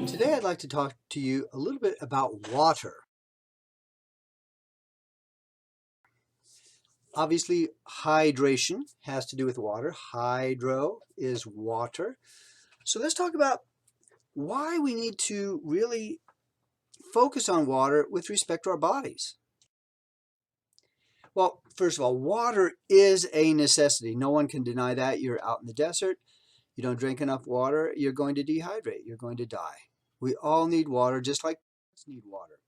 Today I'd like to talk to you a little bit about water. Obviously, hydration has to do with water. Hydro is water. So let's talk about why we need to really focus on water with respect to our bodies. Well, first of all, water is a necessity. No one can deny that. You're out in the desert. You don't drink enough water, you're going to dehydrate. You're going to die. We all need water, just like plants need water.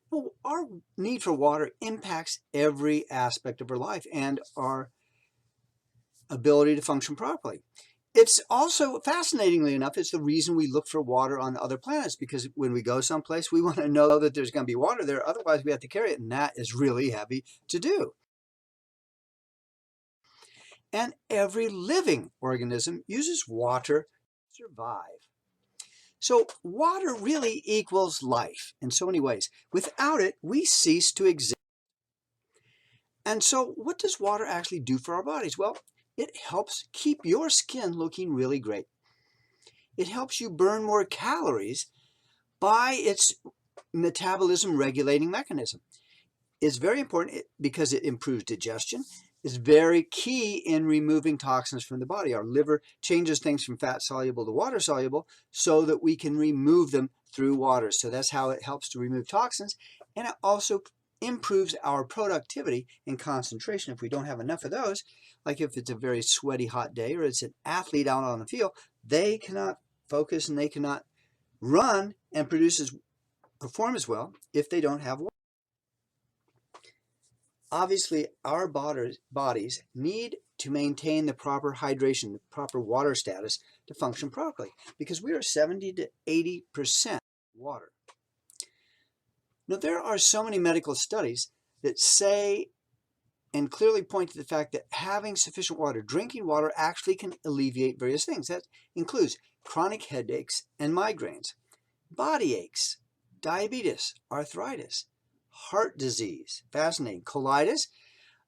Well, our need for water impacts every aspect of our life and our ability to function properly. It's also, fascinatingly enough, it's the reason we look for water on other planets, because when we go someplace, we want to know that there's going to be water there. Otherwise, we have to carry it, and that is really heavy to do. And every living organism uses water to survive. So water really equals life in so many ways. Without it, we cease to exist. And so what does water actually do for our bodies? Well, it helps keep your skin looking really great. It helps you burn more calories by its metabolism regulating mechanism. It's very important because it improves digestion. It's very key in removing toxins from the body. Our liver changes things from fat soluble to water soluble so that we can remove them through water. So that's how it helps to remove toxins. And it also improves our productivity and concentration. If we don't have enough of those, like if it's a very sweaty hot day or it's an athlete out on the field, they cannot focus and they cannot run and perform as well if they don't have water. Obviously, our bodies need to maintain the proper hydration, the proper water status to function properly, because we are 70 to 80% water. Now, there are so many medical studies that say and clearly point to the fact that having sufficient water, drinking water, actually can alleviate various things. That includes chronic headaches and migraines, body aches, diabetes, arthritis, heart disease, fascinating, colitis,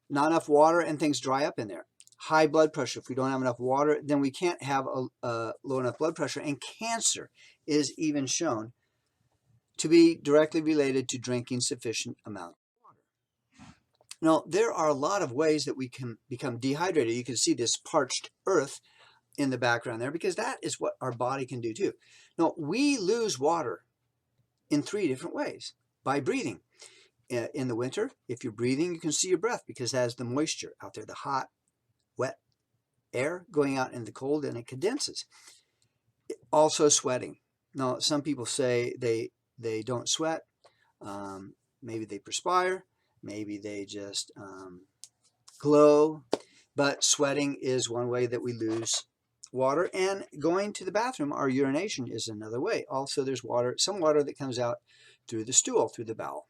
not enough water and things dry up in there. High blood pressure, if we don't have enough water, then we can't have a low enough blood pressure, and cancer is even shown to be directly related to drinking sufficient amount of water. Now, there are a lot of ways that we can become dehydrated. You can see this parched earth in the background there, because that is what our body can do too. Now, we lose water in 3 different ways. By breathing. In the winter, if you're breathing, you can see your breath because it has the moisture out there, the hot, wet air going out in the cold, and it condenses. Also sweating. Now, some people say they don't sweat. Maybe they perspire. Maybe they just glow. But sweating is one way that we lose water. And going to the bathroom, our urination, is another way. Also, there's water, some water that comes out through the stool, through the bowel.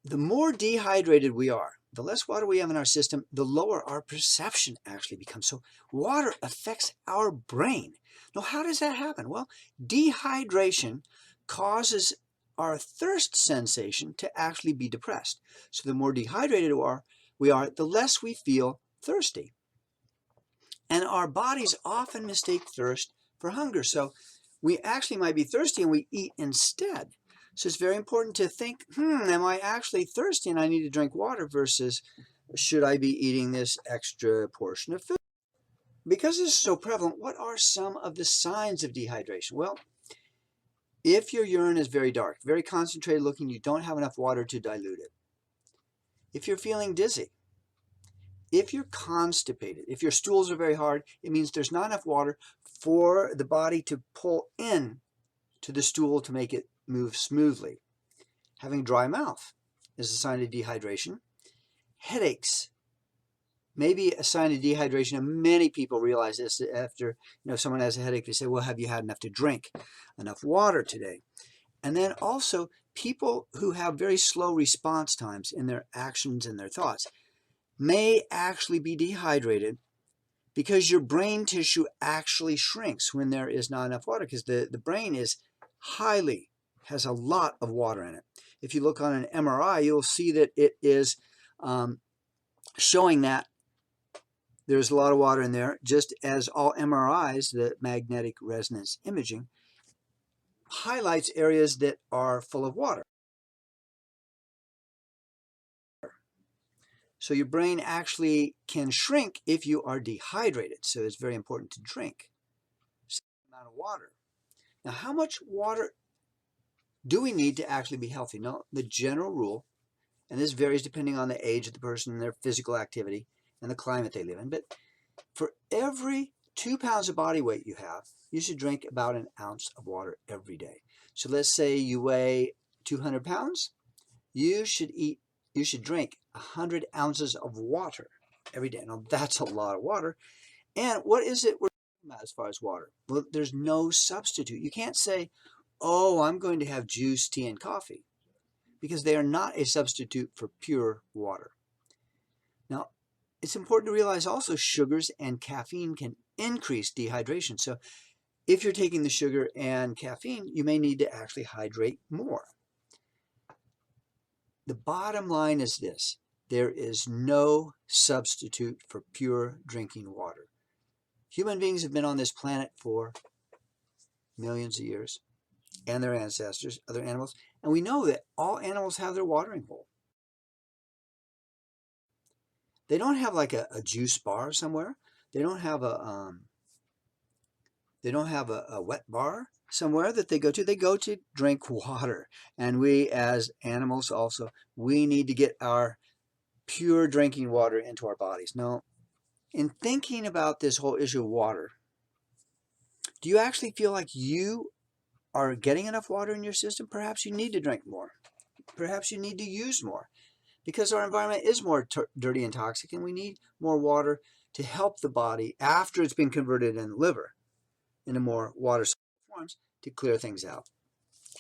The more dehydrated we are, the less water we have in our system, the lower our perception actually becomes. So water affects our brain. Now, how does that happen? Well, dehydration causes our thirst sensation to actually be depressed. So the more dehydrated we are, the less we feel thirsty. And our bodies often mistake thirst for hunger. So we actually might be thirsty and we eat instead. So it's very important to think, am I actually thirsty and I need to drink water, versus should I be eating this extra portion of food? Because this is so prevalent, what are some of the signs of dehydration? Well, if your urine is very dark, very concentrated looking, you don't have enough water to dilute it. If you're feeling dizzy, if you're constipated, if your stools are very hard, it means there's not enough water for the body to pull in to the stool to make it move smoothly. Having a dry mouth is a sign of dehydration. Headaches may be a sign of dehydration, and many people realize this after someone has a headache. They say, well, have you had enough to drink? Enough water today? And then also people who have very slow response times in their actions and their thoughts may actually be dehydrated, because your brain tissue actually shrinks when there is not enough water, because the brain has a lot of water in it. If you look on an MRI, you'll see that it is showing that There's a lot of water in there, just as all MRIs, the magnetic resonance imaging, highlights areas that are full of water. So your brain actually can shrink if you are dehydrated. So it's very important to drink a certain amount of water. Now, how much water do we need to actually be healthy? No, the general rule, and this varies depending on the age of the person and their physical activity and the climate they live in, but for every 2 pounds of body weight you have, you should drink about an ounce of water every day. So let's say you weigh 200 pounds, you should drink 100 ounces of water every day. Now that's a lot of water. And what is it we're talking about as far as water? Well, there's no substitute. You can't say, oh, I'm going to have juice, tea, and coffee, because they are not a substitute for pure water. Now, it's important to realize also sugars and caffeine can increase dehydration. So if you're taking the sugar and caffeine, you may need to actually hydrate more. The bottom line is this: there is no substitute for pure drinking water. Human beings have been on this planet for millions of years, and their ancestors, other animals, and we know that all animals have their watering hole. They don't have like a juice bar somewhere. They don't have a wet bar somewhere that they go to. They go to drink water. And we as animals also, we need to get our pure drinking water into our bodies. Now, in thinking about this whole issue of water, do you actually feel like you are getting enough water in your system? Perhaps you need to drink more. Perhaps you need to use more, because our environment is more dirty and toxic, and we need more water to help the body after it's been converted in the liver into more water forms to clear things out.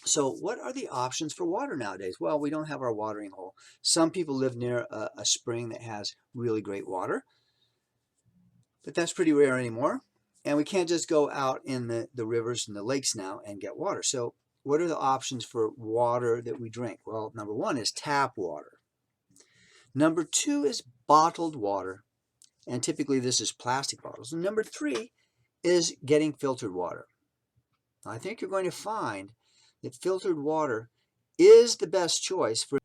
So what are the options for water nowadays? Well, we don't have our watering hole. Some people live near a spring that has really great water, but that's pretty rare anymore. And we can't just go out in the rivers and the lakes now and get water. So what are the options for water that we drink? Well, number one is tap water. Number two is bottled water, and typically this is plastic bottles. And number three is getting filtered water. I think you're going to find that filtered water is the best choice for.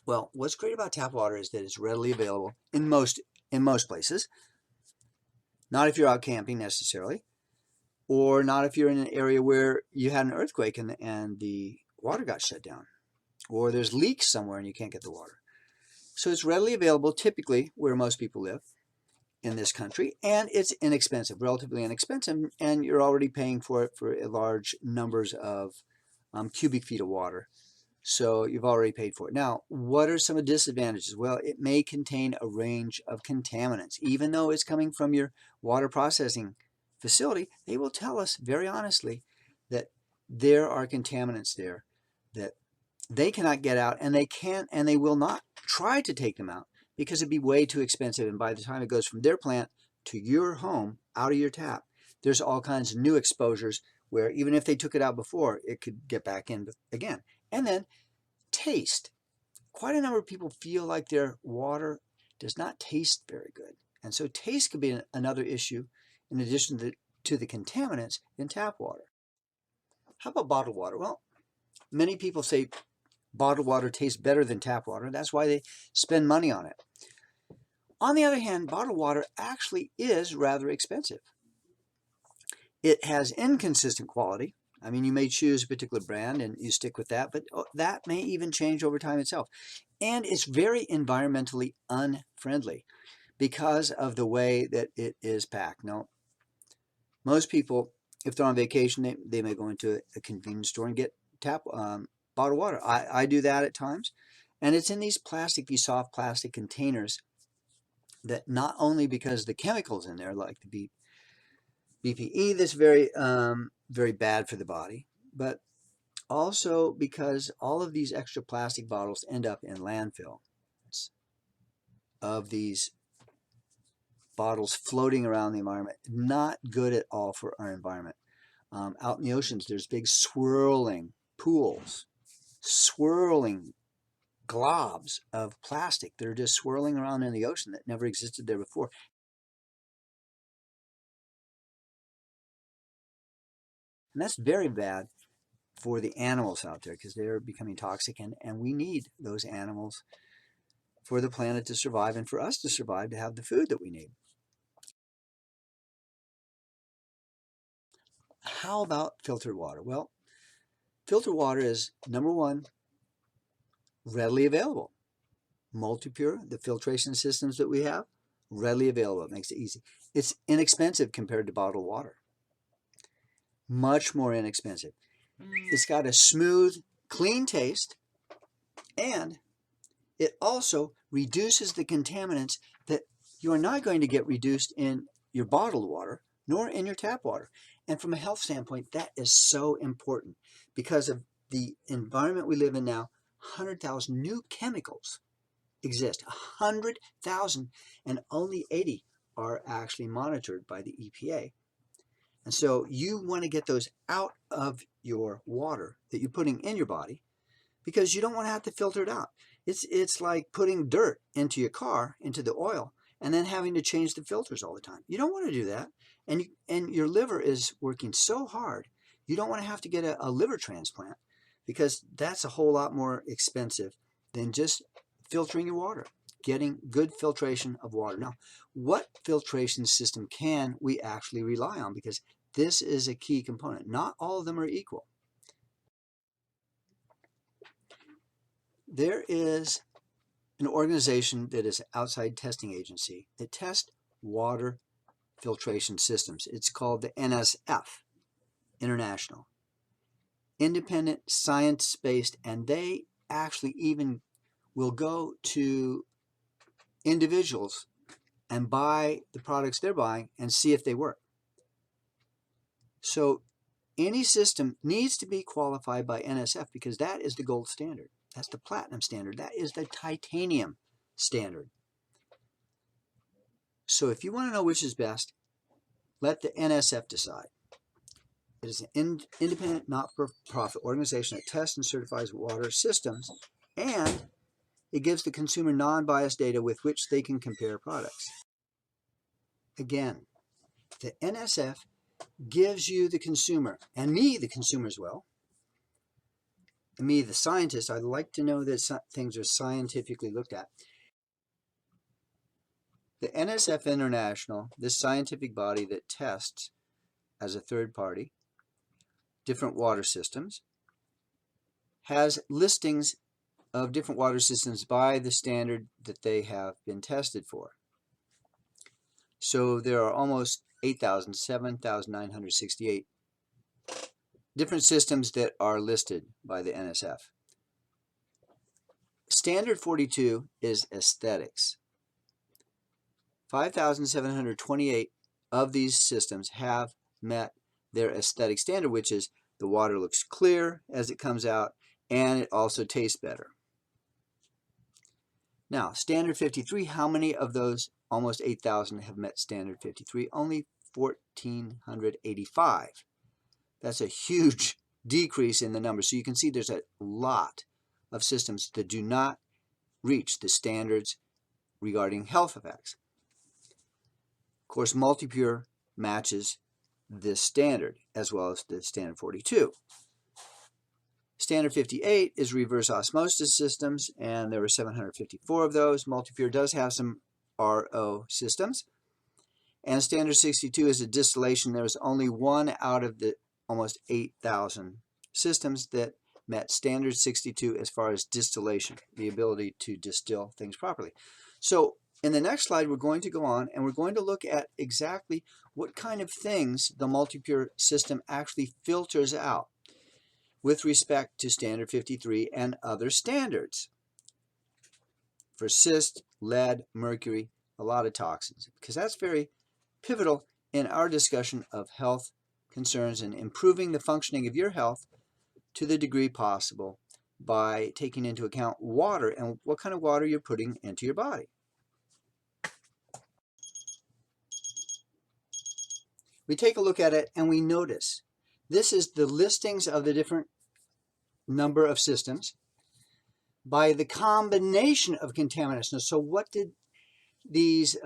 Well, what's great about tap water is that it's readily available in most places. Not if you're out camping necessarily, or not if you're in an area where you had an earthquake and the water got shut down, or there's leaks somewhere and you can't get the water. So it's readily available typically where most people live in this country, and it's inexpensive, relatively inexpensive, and you're already paying for it for large numbers of cubic feet of water. So you've already paid for it. Now, what are some of the disadvantages? Well, it may contain a range of contaminants. Even though it's coming from your water processing facility, they will tell us very honestly that there are contaminants there that they cannot get out, and they can't and they will not try to take them out because it'd be way too expensive. And by the time it goes from their plant to your home, out of your tap, there's all kinds of new exposures where even if they took it out before, it could get back in again. And then taste. Quite a number of people feel like their water does not taste very good. And so taste could be another issue in addition to the contaminants in tap water. How about bottled water? Well, many people say bottled water tastes better than tap water. That's why they spend money on it. On the other hand, bottled water actually is rather expensive. It has inconsistent quality. I mean, you may choose a particular brand and you stick with that, but that may even change over time itself. And it's very environmentally unfriendly because of the way that it is packed. Now, most people, if they're on vacation, they may go into a convenience store and get bottled water. I do that at times. And it's in these soft plastic containers that not only because the chemicals in there, like the BPE, that's very, very bad for the body, but also because all of these extra plastic bottles end up in landfill of these bottles floating around the environment. Not good at all for our environment. Out in the oceans, there's big swirling pools, swirling globs of plastic that are just swirling around in the ocean that never existed there before. And that's very bad for the animals out there because they're becoming toxic, and we need those animals for the planet to survive and for us to survive to have the food that we need. How about filtered water? Well, filtered water is, number one, readily available. Multipure, the filtration systems that we have, readily available. It makes it easy. It's inexpensive compared to bottled water. Much more inexpensive. It's got a smooth, clean taste, and it also reduces the contaminants that you are not going to get reduced in your bottled water, nor in your tap water. And from a health standpoint, that is so important because of the environment we live in now. 100,000 new chemicals exist, 100,000, and only 80 are actually monitored by the EPA. And so you want to get those out of your water that you're putting in your body because you don't want to have to filter it out. It's like putting dirt into your car, into the oil, and then having to change the filters all the time. You don't want to do that. And your liver is working so hard, you don't want to have to get a liver transplant because that's a whole lot more expensive than just filtering your water, getting good filtration of water. Now, what filtration system can we actually rely on? Because this is a key component. Not all of them are equal. There is an organization that is an outside testing agency that tests water filtration systems. It's called the NSF International. Independent, science-based, and they actually even will go to individuals and buy the products they're buying and see if they work. So any system needs to be qualified by NSF because that is the gold standard. That's the platinum standard. That is the titanium standard. So if you want to know which is best, let the NSF decide. It is an independent, not-for-profit organization that tests and certifies water systems, and it gives the consumer non-biased data with which they can compare products. Again, the NSF gives you, the consumer, and me, the consumer as well, and me, the scientist, I like to know that things are scientifically looked at. The NSF International, this scientific body that tests as a third party different water systems, has listings of different water systems by the standard that they have been tested for. So there are almost 8,000, 7,968 different systems that are listed by the NSF. Standard 42 is aesthetics. 5,728 of these systems have met their aesthetic standard, which is the water looks clear as it comes out and it also tastes better. Now, standard 53, how many of those almost 8,000 have met standard 53? Only 1,485. That's a huge decrease in the number. So you can see there's a lot of systems that do not reach the standards regarding health effects. Of course, Multipure matches this standard as well as the standard 42. Standard 58 is reverse osmosis systems, and there were 754 of those. Multipure does have some RO systems. And standard 62 is a distillation. There was only one out of the almost 8,000 systems that met standard 62 as far as distillation, the ability to distill things properly. So in the next slide, we're going to go on and we're going to look at exactly what kind of things the Multipure system actually filters out with respect to standard 53 and other standards for cyst, lead, mercury, a lot of toxins, because that's very pivotal in our discussion of health concerns and improving the functioning of your health to the degree possible by taking into account water and what kind of water you're putting into your body. We take a look at it and we notice this is the listings of the different number of systems by the combination of contaminants. Now, so what did these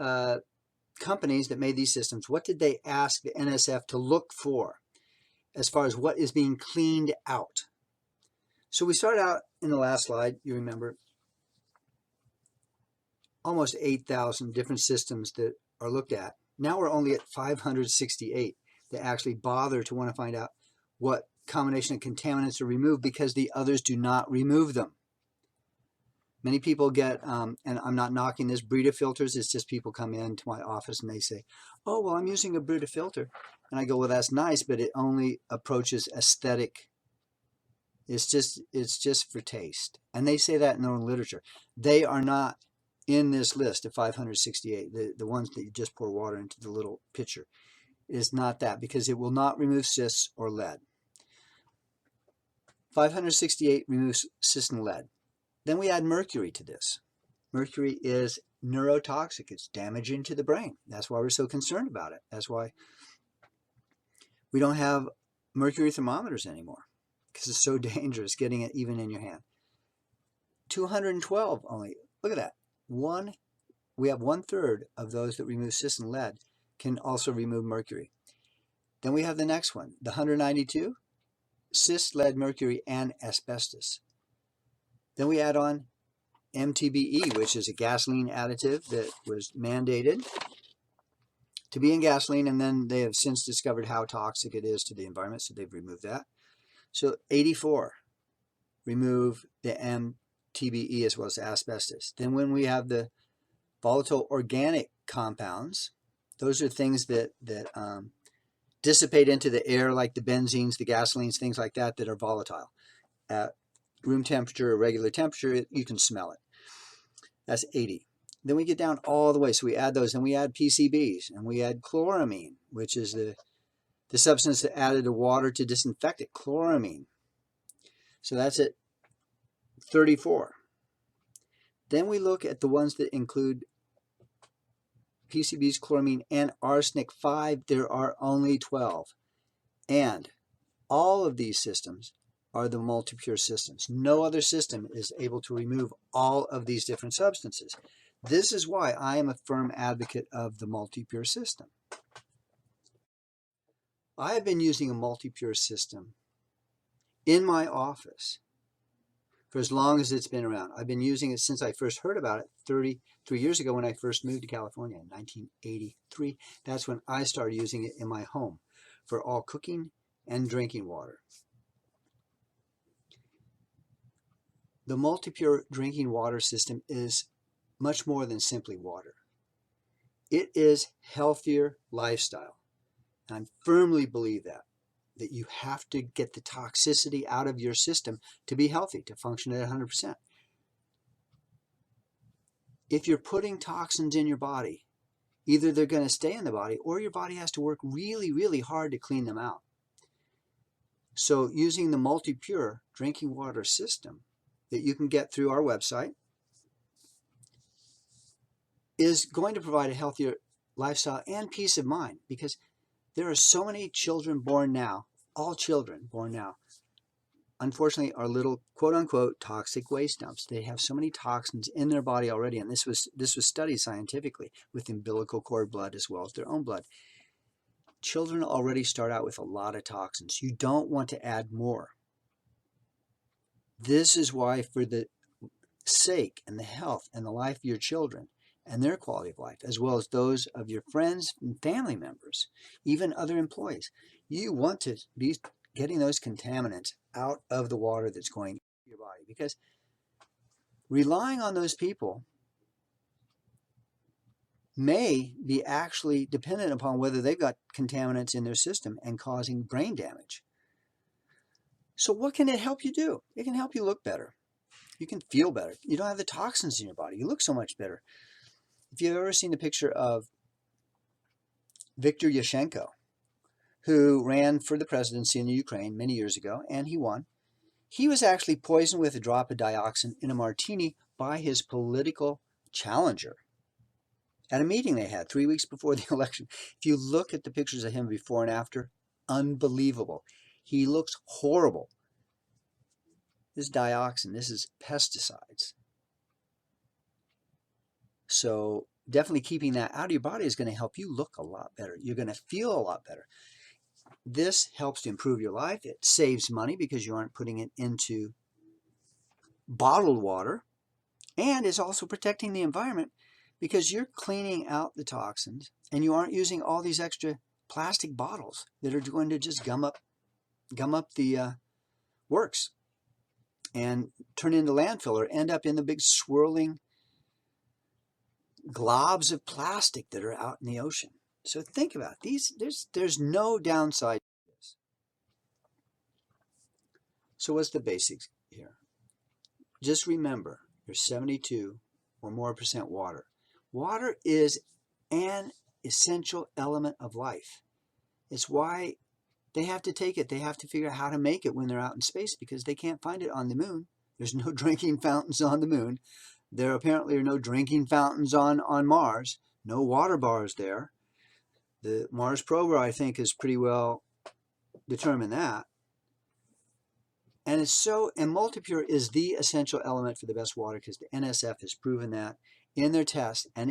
companies that made these systems, what did they ask the NSF to look for? as far as what is being cleaned out. So we started out in the last slide, you remember, almost 8,000 different systems that are looked at. Now we're only at 568 that actually bother to want to find out what combination of contaminants are removed, because the others do not remove them. Many people get, and I'm not knocking this, Brita filters. It's just people come into my office and they say, oh, well, I'm using a Brita filter. And I go, well, that's nice, but it only approaches aesthetic. It's just for taste. And they say that in their own literature. They are not in this list of 568, the ones that you just pour water into the little pitcher. It is not that, because it will not remove cysts or lead. 568 removes cysts and lead. Then we add mercury to this. Mercury is neurotoxic. It's damaging to the brain. That's why we're so concerned about it. That's why we don't have mercury thermometers anymore, because it's so dangerous getting it even in your hand. 212 only. Look at that. We have 1/3 of those that remove cysts and lead can also remove mercury. Then we have the next one, the 192, cysts, lead, mercury, and asbestos. Then we add on MTBE, which is a gasoline additive that was mandated to be in gasoline, and then they have since discovered how toxic it is to the environment, so they've removed that. So 84 remove the MTBE as well as asbestos. Then when we have the volatile organic compounds, those are things that dissipate into the air, like the benzenes, the gasolines, things like that are volatile. At room temperature or regular temperature, you can smell it. That's 80. Then we get down all the way, so we add those, and we add PCBs, and we add chloramine, which is the substance that added to water to disinfect it, chloramine. So that's at 34. Then we look at the ones that include PCBs, chloramine, and arsenic 5. There are only 12. And all of these systems are the Multipure systems. No other system is able to remove all of these different substances. This is why I am a firm advocate of the Multipure system. I have been using a Multipure system in my office for as long as it's been around. I've been using it since I first heard about it 33 years ago when I first moved to California in 1983. That's when I started using it in my home for all cooking and drinking water. The Multipure drinking water system is much more than simply water. It is healthier lifestyle. And I firmly believe that you have to get the toxicity out of your system to be healthy, to function at 100%. If you're putting toxins in your body, either they're going to stay in the body or your body has to work really, really hard to clean them out. So using the Multipure drinking water system that you can get through our website is going to provide a healthier lifestyle and peace of mind, because there are so many children born now, all children born now, unfortunately, are little quote-unquote toxic waste dumps. They have so many toxins in their body already, and this was studied scientifically with umbilical cord blood as well as their own blood. Children already start out with a lot of toxins. You don't want to add more. This is why, for the sake and the health and the life of your children and their quality of life, as well as those of your friends and family members, even other employees, you want to be getting those contaminants out of the water that's going into your body, because relying on those people may be actually dependent upon whether they've got contaminants in their system and causing brain damage. So what can it help you do? It can help you look better. You can feel better. You don't have the toxins in your body. You look so much better. If you've ever seen the picture of Viktor Yushchenko, who ran for the presidency in the Ukraine many years ago, and he won, he was actually poisoned with a drop of dioxin in a martini by his political challenger at a meeting they had 3 weeks before the election. If you look at the pictures of him before and after, unbelievable. He looks horrible. This is dioxin. This is pesticides. So definitely keeping that out of your body is going to help you look a lot better. You're going to feel a lot better. This helps to improve your life. It saves money because you aren't putting it into bottled water, and is also protecting the environment because you're cleaning out the toxins and you aren't using all these extra plastic bottles that are going to just gum up the works and turn into landfill or end up in the big swirling globs of plastic that are out in the ocean. So think about these. There's no downside to this. So what's the basics here? Just remember, you're 72 or more % water. Water is an essential element of life. It's why they have to take it. They have to figure out how to make it when they're out in space because they can't find it on the moon. There's no drinking fountains on the moon. There apparently are no drinking fountains on Mars. No water bars there. The Mars probe, I think, has pretty well determined that. And Multipure is the essential element for the best water because the NSF has proven that in their tests. And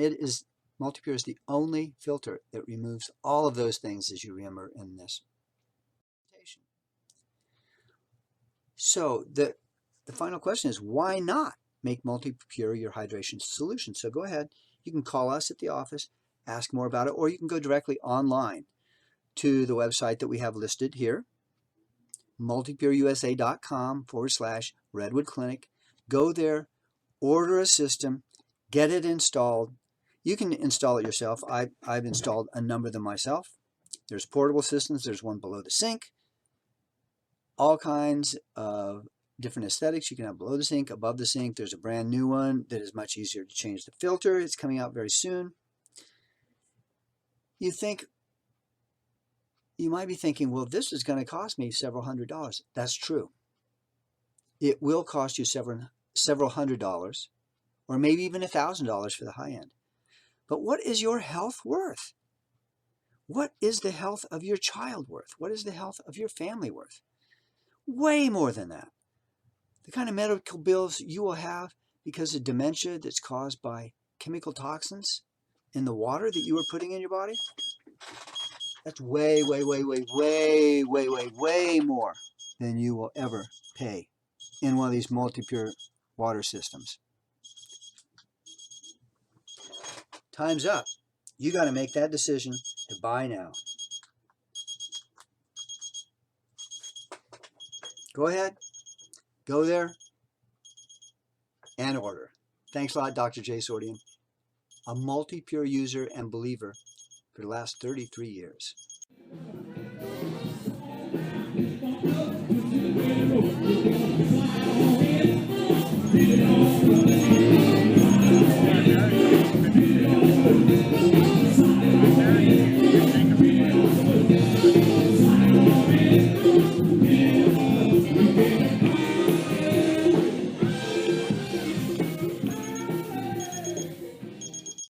Multipure is the only filter that removes all of those things, as you remember in this presentation. So the final question is, why not make Multipure your hydration solution? So go ahead. You can call us at the office, ask more about it, or you can go directly online to the website that we have listed here, multipureusa.com/Redwood Clinic. Go there, order a system, get it installed. You can install it yourself. I've installed a number of them myself. There's portable systems. There's one below the sink. All kinds of different aesthetics you can have below the sink, above the sink. There's a brand new one that is much easier to change the filter. It's coming out very soon. You might be thinking, well, this is going to cost me several $100s. That's true. It will cost you several $100s, or maybe even $1,000 for the high end. But what is your health worth? What is the health of your child worth? What is the health of your family worth? Way more than that. The kind of medical bills you will have because of dementia that's caused by chemical toxins in the water that you are putting in your body, that's way more than you will ever pay in one of these Multipure water systems. Time's up. You got to make that decision to buy now. Go ahead, go there, and order. Thanks a lot, Dr. J. Sordian, a Multipure user and believer for the last 33 years.